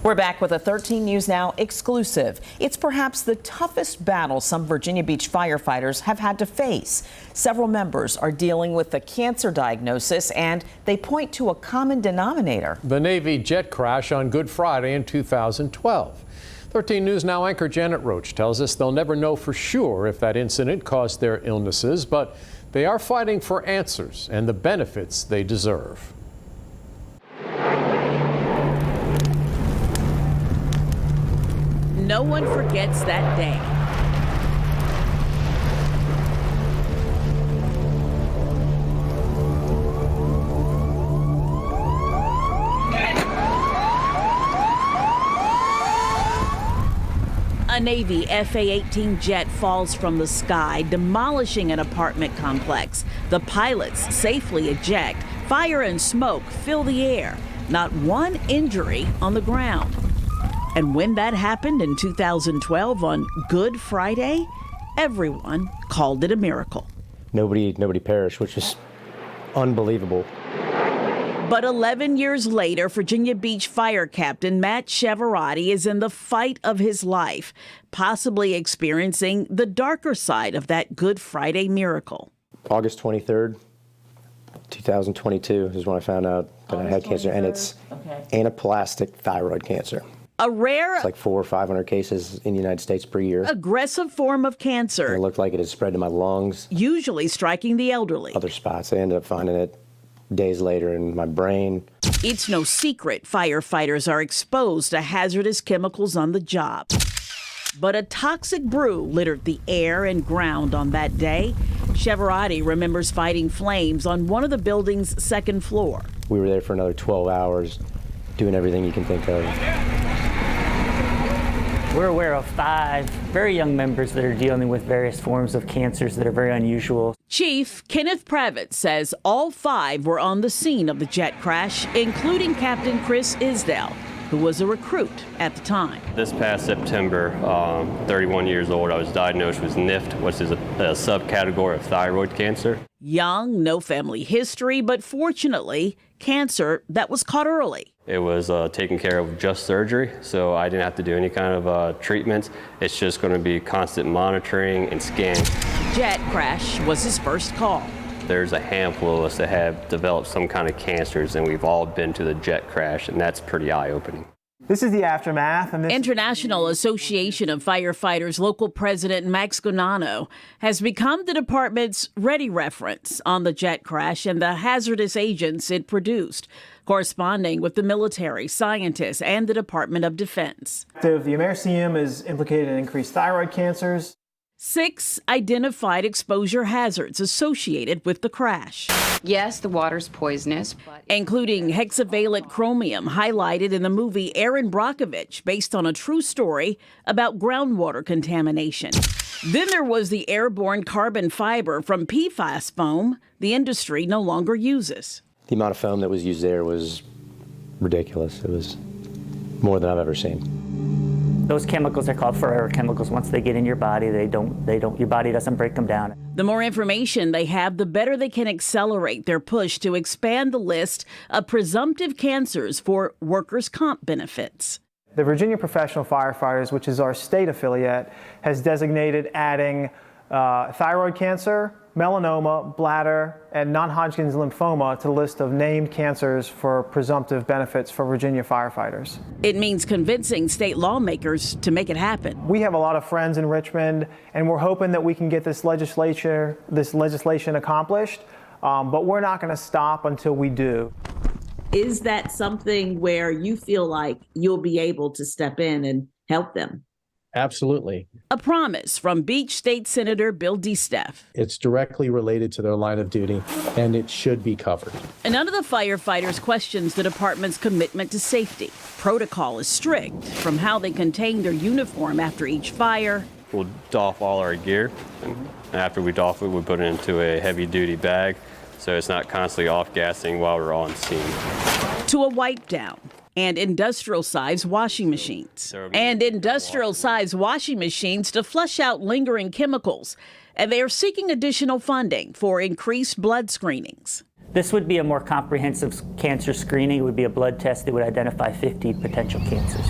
We're back with a 13 News Now exclusive. It's perhaps the toughest battle some Virginia Beach firefighters have had to face. Several members are dealing with a cancer diagnosis, and they point to a common denominator. The Navy jet crash on Good Friday in 2012. 13 News Now anchor Janet Roach tells us they'll never know for sure if that incident caused their illnesses, but they are fighting for answers and the benefits they deserve. No one forgets that day. A Navy FA-18 jet falls from the sky, demolishing an apartment complex. The pilots safely eject. Fire and smoke fill the air. Not one injury on the ground. And when that happened in 2012 on Good Friday, everyone called it a miracle. Nobody perished, which is unbelievable. But 11 years later, Virginia Beach Fire Captain Matt Cheverati is in the fight of his life, possibly experiencing the darker side of that Good Friday miracle. August 23rd, 2022 is when I found out that I had cancer, and it's anaplastic thyroid cancer. A rare, it's like 400 or 500 cases in the United States per year. Aggressive form of cancer. And it looked like it had spread to my lungs. Usually striking the elderly. Other spots. I ended up finding it days later in my brain. It's no secret firefighters are exposed to hazardous chemicals on the job. But a toxic brew littered the air and ground on that day. Cheverati remembers fighting flames on one of the building's second floor. We were there for another 12 hours, doing everything you can think of. We're aware of 5 very young members that are dealing with various forms of cancers that are very unusual. Chief Kenneth Pravitz says all 5 were on the scene of the jet crash, including Captain Chris Isdell, who was a recruit at the time. This past September, 31 years old, I was diagnosed with NIFT, which is a subcategory of thyroid cancer. Young, no family history, but fortunately, cancer that was caught early. It was taken care of with just surgery, so I didn't have to do any kind of treatments. It's just going to be constant monitoring and scanning. Jet crash was his first call. There's a handful of us that have developed some kind of cancers, and we've all been to the jet crash, and that's pretty eye-opening. This is the aftermath. And International Association of Firefighters local president Max Gonano has become the department's ready reference on the jet crash and the hazardous agents it produced, corresponding with the military, scientists, and the Department of Defense. The Americium is implicated in increased thyroid cancers. 6 identified exposure hazards associated with the crash. Yes, the water's poisonous, including hexavalent chromium, highlighted in the movie Erin Brockovich, based on a true story about groundwater contamination. Then there was the airborne carbon fiber from PFAS foam the industry no longer uses. The amount of foam that was used there was ridiculous. It was more than I've ever seen. Those chemicals are called forever chemicals. Once they get in your body, your body doesn't break them down. The more information they have, the better they can accelerate their push to expand the list of presumptive cancers for workers' comp benefits. The Virginia Professional Firefighters, which is our state affiliate, has designated adding thyroid cancer, melanoma, bladder, and non-Hodgkin's lymphoma to the list of named cancers for presumptive benefits for Virginia firefighters. It means convincing state lawmakers to make it happen. We have a lot of friends in Richmond, and we're hoping that we can get this legislation accomplished, but we're not going to stop until we do. Is that something where you feel like you'll be able to step in and help them? Absolutely. A promise from Beach State Senator Bill DeSteph. It's directly related to their line of duty, and it should be covered. And none of the firefighters questions the department's commitment to safety. Protocol is strict, from how they contain their uniform after each fire. We'll doff all our gear, and after we doff it, we put it into a heavy-duty bag, so it's not constantly off-gassing while we're on scene. To a wipe down. And industrial-sized washing machines. To flush out lingering chemicals. And they are seeking additional funding for increased blood screenings. This would be a more comprehensive cancer screening. It would be a blood test that would identify 50 potential cancers.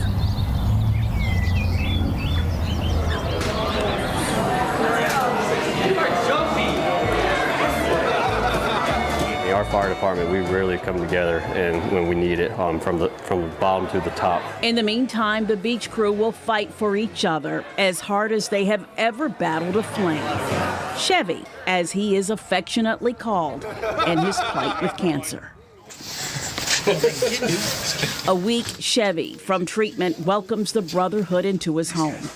Our fire department, we really come together and when we need it, from the bottom to the top. In the meantime, the beach crew will fight for each other as hard as they have ever battled a flame. Chevy, as he is affectionately called, and his plight with cancer. A weak Chevy from treatment welcomes the brotherhood into his home.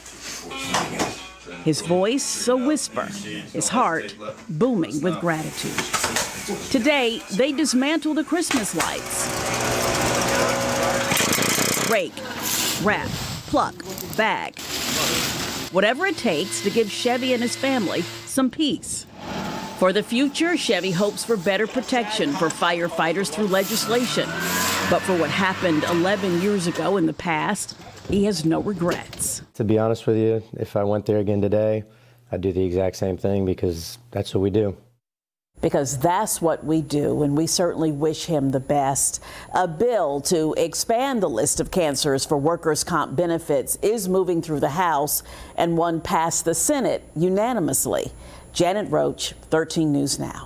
His voice a whisper, his heart booming with gratitude. Today, they dismantle the Christmas lights. Rake, wrap, pluck, bag. Whatever it takes to give Chevy and his family some peace. For the future, Chevy hopes for better protection for firefighters through legislation. But for what happened 11 years ago in the past, he has no regrets. To be honest with you, if I went there again today, I'd do the exact same thing because that's what we do. Because that's what we do, and we certainly wish him the best. A bill to expand the list of cancers for workers' comp benefits is moving through the House, and one passed the Senate unanimously. Janet Roach, 13 News Now.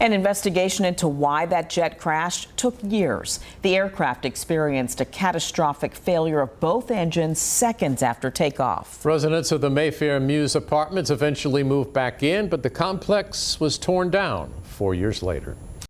An investigation into why that jet crashed took years. The aircraft experienced a catastrophic failure of both engines seconds after takeoff. Residents of the Mayfair Mews Apartments eventually moved back in, but the complex was torn down 4 years later.